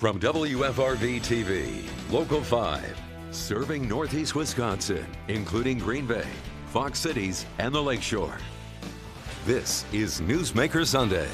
From WFRV TV, Local 5, serving Northeast Wisconsin, including Green Bay, Fox Cities, and the Lakeshore. This is Newsmaker Sunday.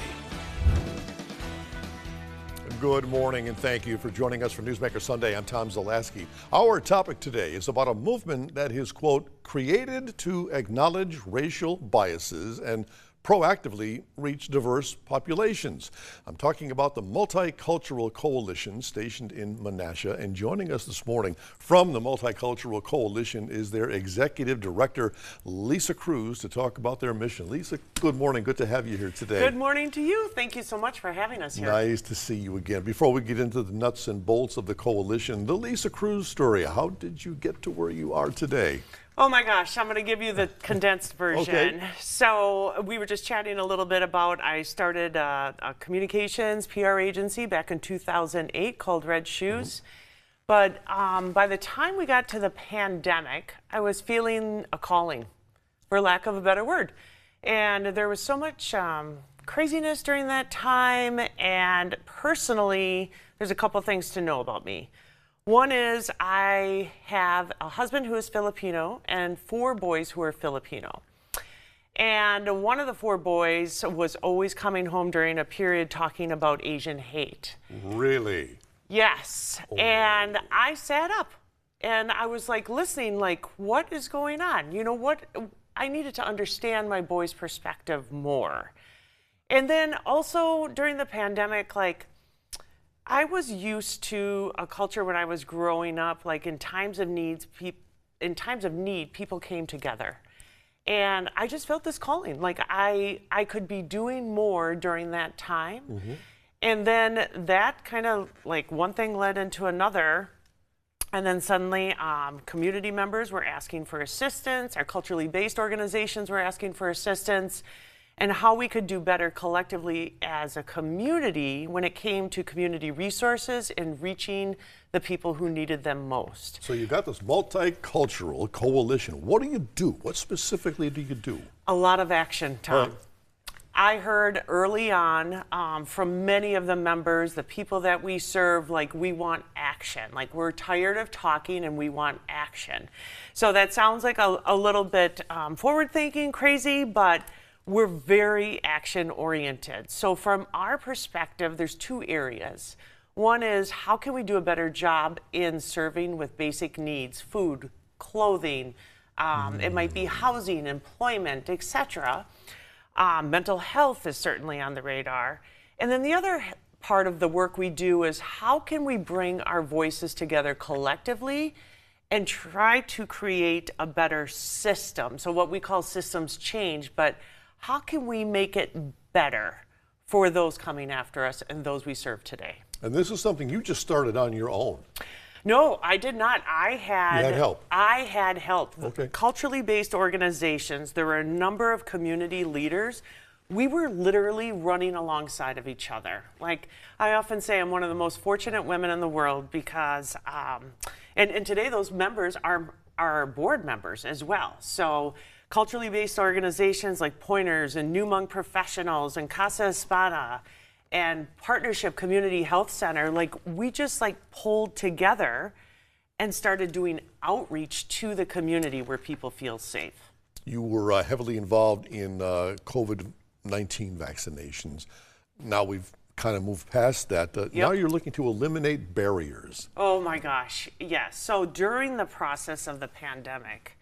Good morning and thank you for joining us for Newsmaker Sunday. I'm Tom Zalaski. Our topic today is about a movement that is, quote, created to acknowledge racial biases and proactively reach diverse populations. I'm talking about the Multicultural Coalition stationed in Menasha, and joining us this morning from the Multicultural Coalition is their Executive Director, Lisa Cruz, to talk about their mission. Lisa, good morning. Good to have you here today. Good morning to you. Thank you so much for having us here. Nice to see you again. Before we get into the nuts and bolts of the coalition, the Lisa Cruz story. How did you get to where you are today? Oh my gosh, I'm going to give you the condensed version. Okay. So we were just chatting a little bit about, I started a communications PR agency back in 2008 called Red Shoes. But by the time we got to the pandemic, I was feeling a calling, for lack of a better word. And there was so much craziness during that time. And personally, there's a couple things to know about me. One is I have a husband who is Filipino and 4 boys who are Filipino. And one of the 4 boys was always coming home during a period talking about Asian hate. Really? Yes. Oh. And I sat up and I was like listening, like, what is going on? You know what? I needed to understand my boy's perspective more. And then also during the pandemic, like, I was used to a culture when I was growing up, like in times of need, people came together. And I just felt this calling, like I could be doing more during that time. Mm-hmm. And then that kind of like one thing led into another. And then suddenly community members were asking for assistance. Our culturally based organizations were asking for assistance. And how we could do better collectively as a community when it came to community resources and reaching the people who needed them most. So you got this multicultural coalition. What do you do? What specifically do you do? A lot of action, Tom. I heard early on from many of the members, the people that we serve, like, we want action. Like, we're tired of talking and we want action. So that sounds like a little bit forward-thinking, crazy, but we're very action-oriented. So from our perspective, there's 2 areas. One is, how can we do a better job in serving with basic needs, food, clothing, it might be housing, employment, etc. Mental health is certainly on the radar. And then the other part of the work we do is, how can we bring our voices together collectively and try to create a better system? So what we call systems change, but how can we make it better for those coming after us and those we serve today? And this is something you just started on your own. No, I did not. You had help. I had help. Okay. Culturally based organizations, there were a number of community leaders. We were literally running alongside of each other. Like, I often say I'm one of the most fortunate women in the world because, and today those members are board members as well. So culturally based organizations like Pointers and New Monk Professionals and Casa Espada and Partnership Community Health Center, like, we just like pulled together and started doing outreach to the community where people feel safe. You were heavily involved in COVID-19 vaccinations. Now we've kind of moved past that. Yep. Now you're looking to eliminate barriers. Oh my gosh, yes. So during the process of the pandemic,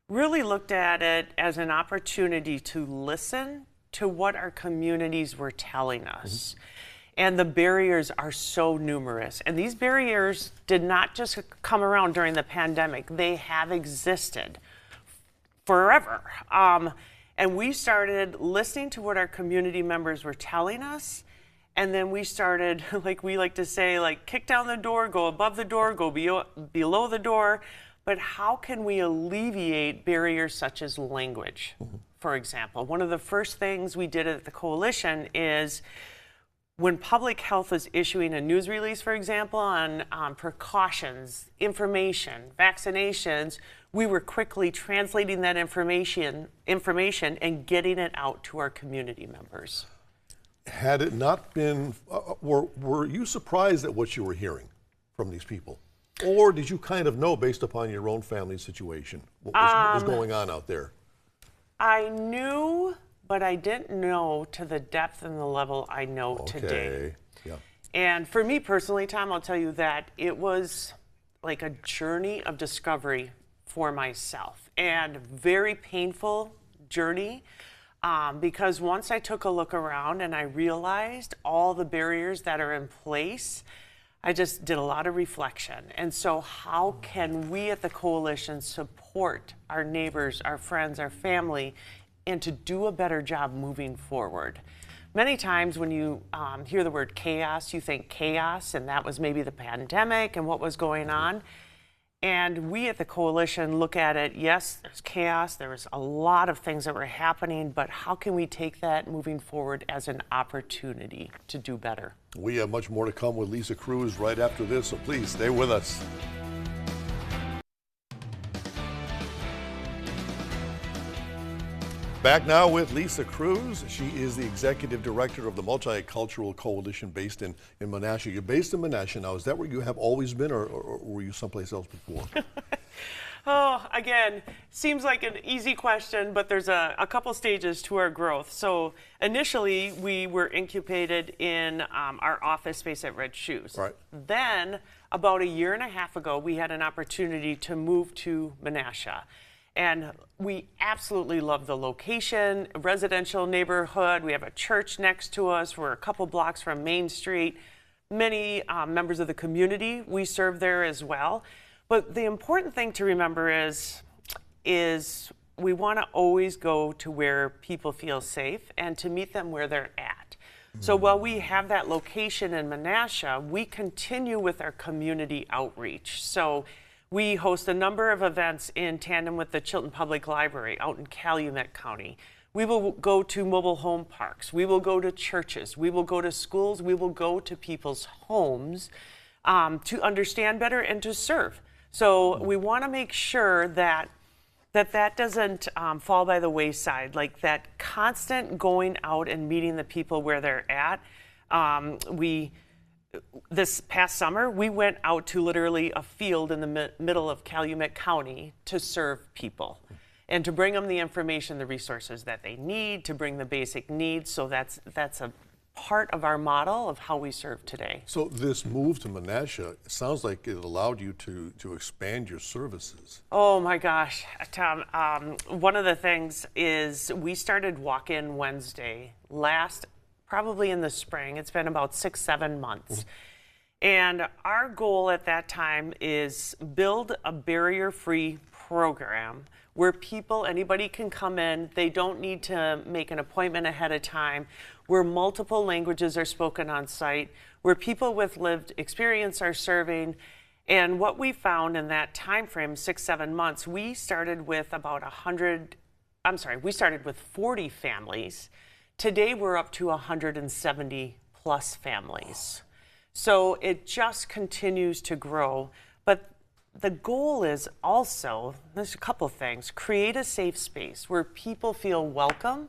really looked at it as an opportunity to listen to what our communities were telling us. And the barriers are so numerous. And these barriers did not just come around during the pandemic. They have existed forever. And we started listening to what our community members were telling us. And then we started, like we like to say, like, kick down the door, go above the door, go below the door. But how can we alleviate barriers such as language, for example? One of the first things we did at the coalition is, when public health is issuing a news release, for example, on precautions, information, vaccinations, we were quickly translating that information and getting it out to our community members. Had it not been, were you surprised at what you were hearing from these people? Or did you kind of know based upon your own family situation what was going on out there? I knew, but I didn't know to the depth and the level I know today. Yeah. And for me personally, Tom, I'll tell you that it was like a journey of discovery for myself, and very painful journey. Because once I took a look around and I realized all the barriers that are in place, I just did a lot of reflection. And so how can we at the coalition support our neighbors, our friends, our family, and to do a better job moving forward? Many times when you hear the word chaos, you think chaos, and that was maybe the pandemic and what was going on. And we at the coalition look at it, yes, there's chaos, there was a lot of things that were happening, but how can we take that moving forward as an opportunity to do better? We have much more to come with Lisa Cruz right after this, so please stay with us. Back now with Lisa Cruz. She is the executive director of the Multicultural Coalition based in Menasha. You're based in Menasha now. Is that where you have always been, or were you someplace else before? Oh, again, seems like an easy question, but there's a couple stages to our growth. So initially, we were incubated in our office space at Red Shoes. Right. Then, about a year and a half ago, we had an opportunity to move to Menasha. And we absolutely love the location, residential neighborhood. We have a church next to us. We're a couple blocks from Main Street. Many members of the community we serve there as well. But the important thing to remember is we want to always go to where people feel safe and to meet them where they're at. So while we have that location in Menasha, we continue with our community outreach. So we host a number of events in tandem with the Chilton Public Library out in Calumet County. We will go to mobile home parks. We will go to churches. We will go to schools. We will go to people's homes to understand better and to serve. So we want to make sure that doesn't fall by the wayside, like that constant going out and meeting the people where they're at. This past summer, we went out to literally a field in the middle of Calumet County to serve people and to bring them the information, the resources that they need, to bring the basic needs. So that's a part of our model of how we serve today. So this move to Menasha, it sounds like it allowed you to expand your services. Oh my gosh, Tom. One of the things is we started Walk-In Wednesday probably in the spring. It's been about 6-7 months. And our goal at that time is build a barrier-free program where anybody can come in. They don't need to make an appointment ahead of time, where multiple languages are spoken on site, where people with lived experience are serving. And what we found in that time frame, 6-7 months, we started with we started with 40 families. Today, we're up to 170 plus families. So it just continues to grow. But the goal is also, there's a couple things, create a safe space where people feel welcome.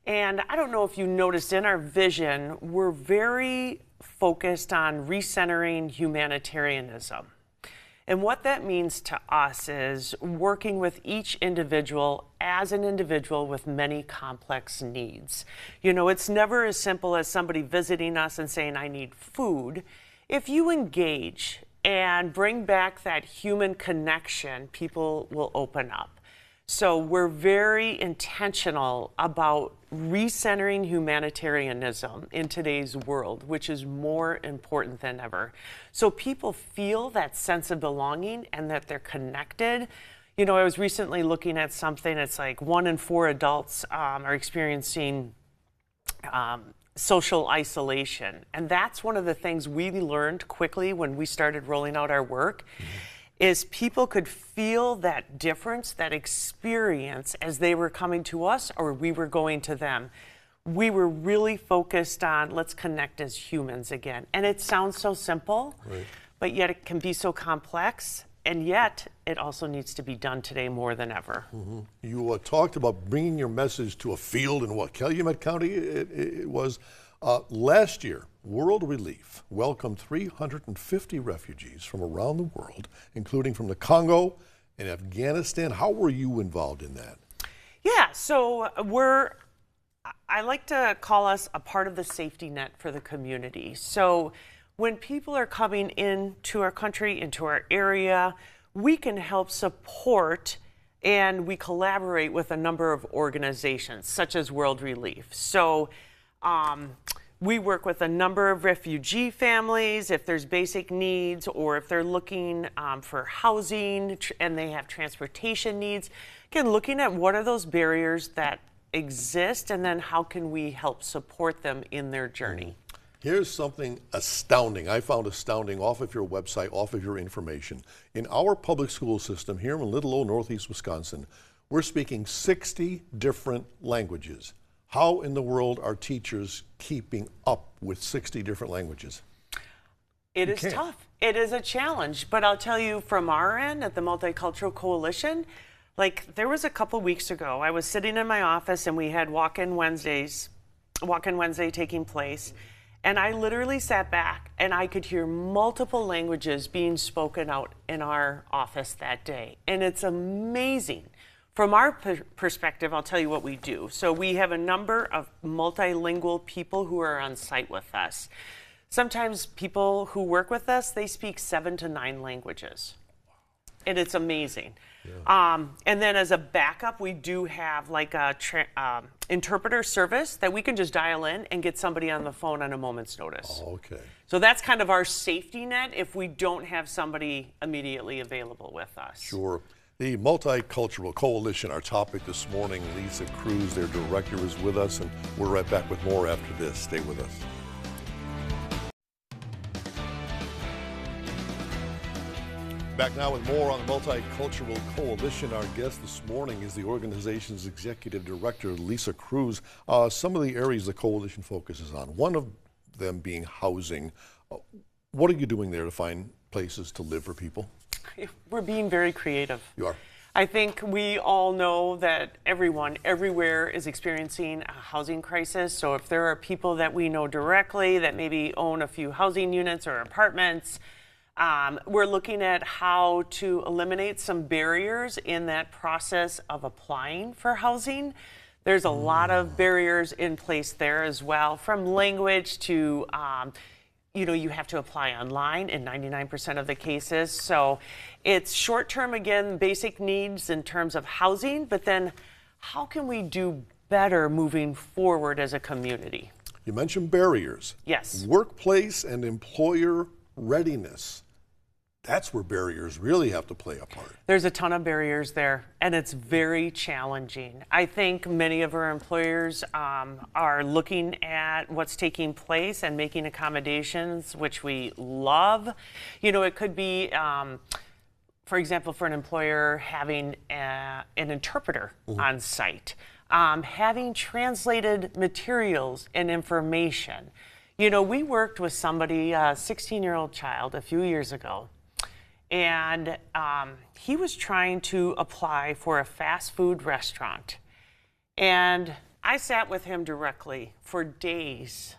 And I don't know if you noticed in our vision, we're very focused on recentering humanitarianism. And what that means to us is working with each individual as an individual with many complex needs. You know, it's never as simple as somebody visiting us and saying, I need food. If you engage and bring back that human connection, people will open up. So we're very intentional about recentering humanitarianism in today's world, which is more important than ever. So people feel that sense of belonging and that they're connected. You know, I was recently looking at something, it's like 1 in 4 adults are experiencing social isolation. And that's one of the things we learned quickly when we started rolling out our work. Is people could feel that difference, that experience as they were coming to us or we were going to them. We were really focused on let's connect as humans again. And it sounds so simple, right, but yet it can be so complex. And yet, it also needs to be done today more than ever. You talked about bringing your message to a field in what, Calumet County it was. Last year, World Relief welcomed 350 refugees from around the world, including from the Congo and Afghanistan. How were you involved in that? Yeah, so I like to call us a part of the safety net for the community. So when people are coming into our country, into our area, we can help support, and we collaborate with a number of organizations such as World Relief. So we work with a number of refugee families if there's basic needs, or if they're looking for housing and they have transportation needs. Again, looking at what are those barriers that exist, and then how can we help support them in their journey. Here's something astounding. I found astounding off of your website, off of your information. In our public school system here in little old Northeast Wisconsin, we're speaking 60 different languages. How in the world are teachers keeping up with 60 different languages? It is tough. It is a challenge. But I'll tell you, from our end at the Multicultural Coalition, like there was a couple weeks ago, I was sitting in my office and we had Walk-In Wednesday taking place. And I literally sat back and I could hear multiple languages being spoken out in our office that day. And it's amazing. From our perspective, I'll tell you what we do. So we have a number of multilingual people who are on site with us. Sometimes people who work with us, they speak 7 to 9 languages. And it's amazing. Yeah. And then as a backup, we do have like a interpreter service that we can just dial in and get somebody on the phone on a moment's notice. Oh, okay. So that's kind of our safety net if we don't have somebody immediately available with us. Sure. The Multicultural Coalition, our topic this morning. Lisa Cruz, their director, is with us, and we're right back with more after this. Stay with us. Back now with more on the Multicultural Coalition. Our guest this morning is the organization's executive director, Lisa Cruz. Some of the areas the coalition focuses on, one of them being housing. What are you doing there to find places to live for people? We're being very creative. You are? I think we all know that everyone, everywhere is experiencing a housing crisis. So if there are people that we know directly that maybe own a few housing units or apartments, we're looking at how to eliminate some barriers in that process of applying for housing. There's a lot of barriers in place there as well, from language to, you have to apply online in 99% of the cases. So it's short-term, again, basic needs in terms of housing, but then how can we do better moving forward as a community? You mentioned barriers. Yes. Workplace and employer readiness. That's where barriers really have to play a part. There's a ton of barriers there, and it's very challenging. I think many of our employers are looking at what's taking place and making accommodations, which we love. It could be, for example, for an employer having an interpreter on site, having translated materials and information. We worked with somebody, a 16-year-old child, a few years ago. And he was trying to apply for a fast food restaurant. And I sat with him directly for days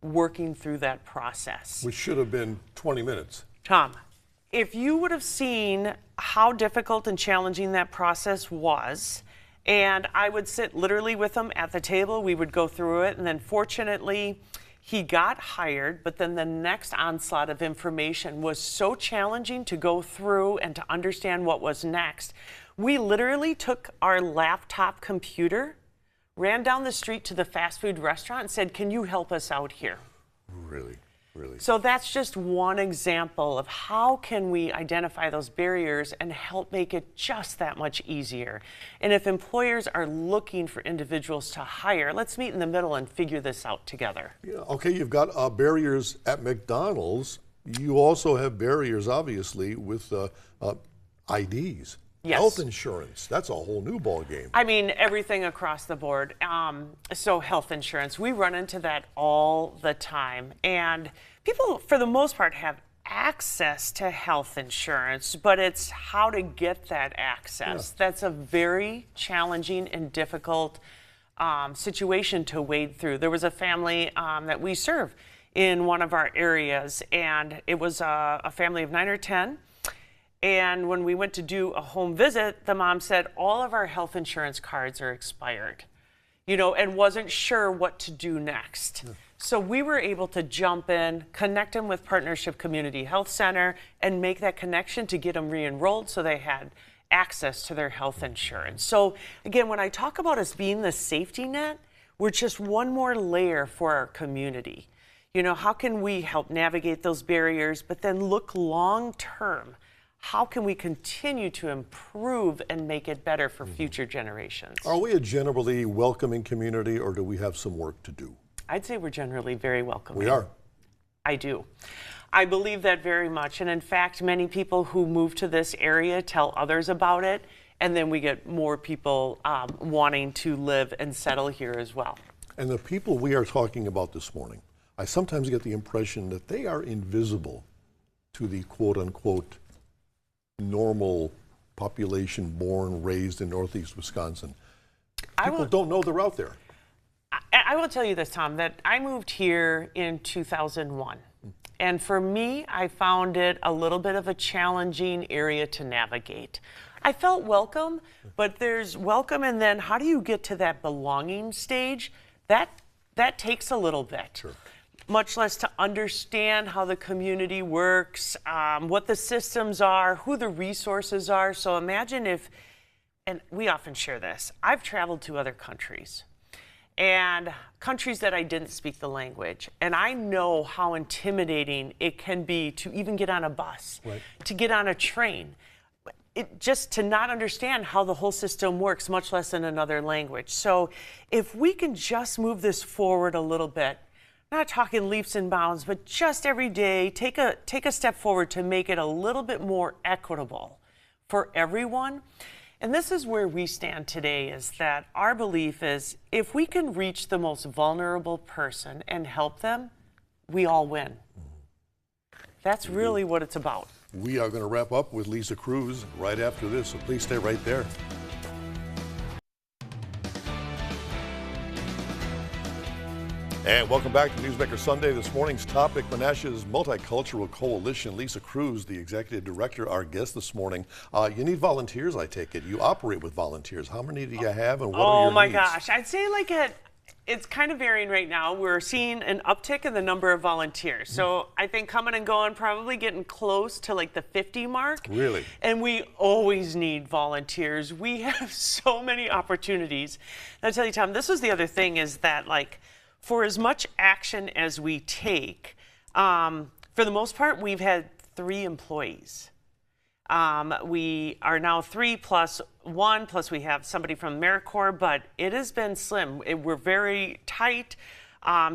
working through that process. Which should have been 20 minutes. Tom, if you would have seen how difficult and challenging that process was, and I would sit literally with him at the table, we would go through it, and then fortunately, he got hired, but then the next onslaught of information was so challenging to go through and to understand what was next. We literally took our laptop computer, ran down the street to the fast food restaurant and said, "Can you help us out here?" Really? So that's just one example of how can we identify those barriers and help make it just that much easier. And if employers are looking for individuals to hire, let's meet in the middle and figure this out together. Yeah, okay, you've got barriers at McDonald's. You also have barriers, obviously, with IDs. Yes. Health insurance, that's a whole new ball game. I mean, everything across the board. So health insurance, we run into that all the time. And people, for the most part, have access to health insurance, but it's how to get that access. That's a very challenging and difficult situation to wade through. There was a family that we serve in one of our areas, and it was a family of 9 or 10. And when we went to do a home visit, the mom said, all of our health insurance cards are expired, and wasn't sure what to do next. So we were able to jump in, connect them with Partnership Community Health Center, and make that connection to get them re-enrolled so they had access to their health insurance. So again, when I talk about us being the safety net, we're just one more layer for our community. How can we help navigate those barriers, but then look long term? How can we continue to improve and make it better for future generations? Are we a generally welcoming community, or do we have some work to do? I'd say we're generally very welcoming. We are. I do. I believe that very much. And in fact, many people who move to this area tell others about it. And then we get more people wanting to live and settle here as well. And the people we are talking about this morning, I sometimes get the impression that they are invisible to the quote unquote normal population born, raised in Northeast Wisconsin. People don't know they're out there. I will tell you this, Tom, that I moved here in 2001. And for me, I found it a little bit of a challenging area to navigate. I felt welcome, but there's welcome, and then how do you get to that belonging stage? That takes a little bit. Sure. Much less to understand how the community works, what the systems are, who the resources are. So imagine if, and we often share this, I've traveled to other countries. And countries that I didn't speak the language. And I know how intimidating it can be to even get on a bus, to get on a train. Just to not understand how the whole system works, much less in another language. So if we can just move this forward a little bit, not talking leaps and bounds, but just every day, take a step forward to make it a little bit more equitable for everyone. And this is where we stand today, is that our belief is if we can reach the most vulnerable person and help them, we all win. That's really what it's about. We are going to wrap up with Lisa Cruz right after this, so please stay right there. And welcome back to Newsmaker Sunday. This morning's topic, Menasha's Multicultural Coalition. Lisa Cruz, the executive director, our guest this morning. You need volunteers, I take it. You operate with volunteers. How many do you have, and what are your needs? Oh my gosh, I'd say it's kind of varying right now. We're seeing an uptick in the number of volunteers. So I think coming and going, probably getting close to the 50 mark. Really? And we always need volunteers. We have so many opportunities. And I'll tell you, Tom, this was the other thing, is that for as much action as we take, for the most part, we've had 3 employees. We are now 3 plus 1, plus we have somebody from AmeriCorps, but it has been slim. We're very tight,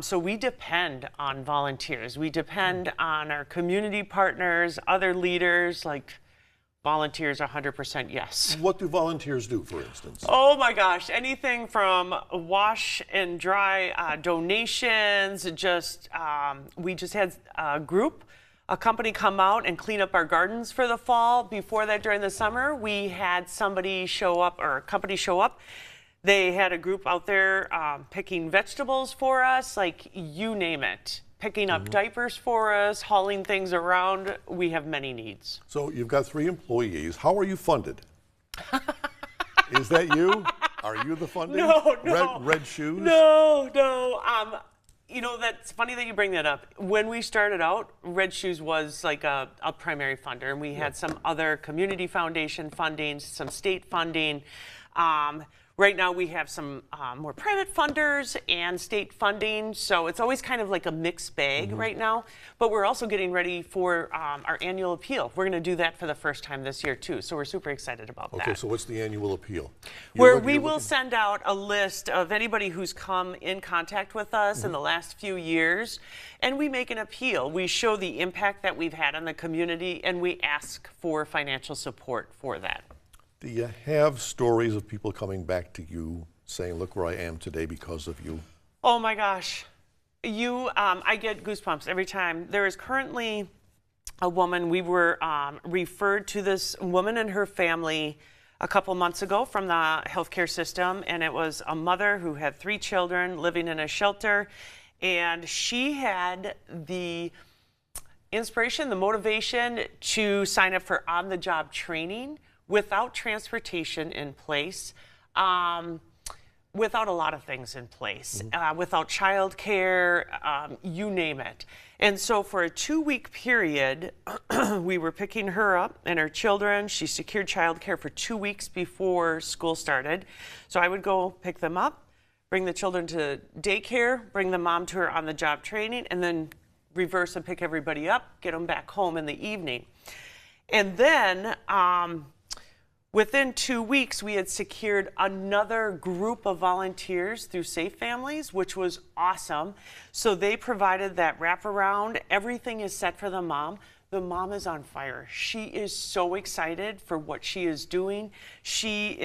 so we depend on volunteers. We depend on our community partners, other leaders, volunteers, 100% yes. What do volunteers do, for instance? Oh my gosh, anything from wash and dry donations, we just had a company come out and clean up our gardens for the fall. Before that, during the summer, we had somebody show up, or a company show up. They had a group out there picking vegetables for us, you name it. Picking up diapers for us, hauling things around. We have many needs. So you've got 3 employees. How are you funded? Is that you? Are you the funding? No. Red shoes? No. That's funny that you bring that up. When we started out, Red Shoes was a primary funder, and we had some other community foundation funding, some state funding. Right now we have some more private funders and state funding, so it's always kind of a mixed bag right now. But we're also getting ready for our annual appeal. We're going to do that for the first time this year too, so we're super excited about that. Okay, so what's the annual appeal? Where we will send out a list of anybody who's come in contact with us in the last few years, and we make an appeal. We show the impact that we've had on the community, and we ask for financial support for that. Do you have stories of people coming back to you saying, look where I am today because of you? Oh my gosh. I get goosebumps every time. There is currently a woman. We were referred to this woman and her family a couple months ago from the healthcare system, and it was a mother who had 3 children living in a shelter, and she had the inspiration, the motivation to sign up for on-the-job training without transportation in place, without a lot of things in place, without childcare, you name it. And so for a 2-week period, we were picking her up and her children. She secured childcare for 2 weeks before school started. So I would go pick them up, bring the children to daycare, bring the mom to her on-the-job training, and then reverse and pick everybody up, get them back home in the evening. And then within 2 weeks, we had secured another group of volunteers through Safe Families, which was awesome. So they provided that wraparound. Everything is set for the mom. The mom is on fire. She is so excited for what she is doing. She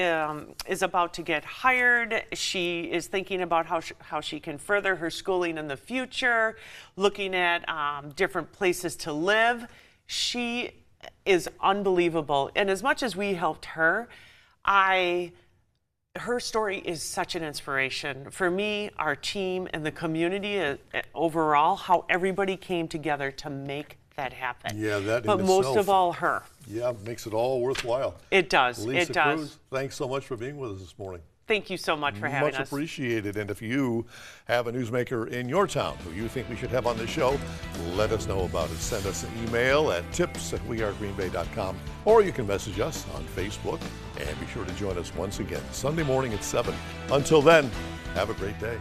is about to get hired. She is thinking about how she can further her schooling in the future, looking at different places to live. She is unbelievable. And as much as we helped her, her story is such an inspiration for me, our team, and the community overall, how everybody came together to make that happen. Yeah, that but most of all, her. Yeah, makes it all worthwhile. It does. Lisa it does. Cruz, thanks so much for being with us this morning. Thank you so much for having us. Much appreciated. And if you have a newsmaker in your town who you think we should have on the show, let us know about it. Send us an email at tips@wearegreenbay.com, or you can message us on Facebook. And be sure to join us once again Sunday morning at 7. Until then, have a great day.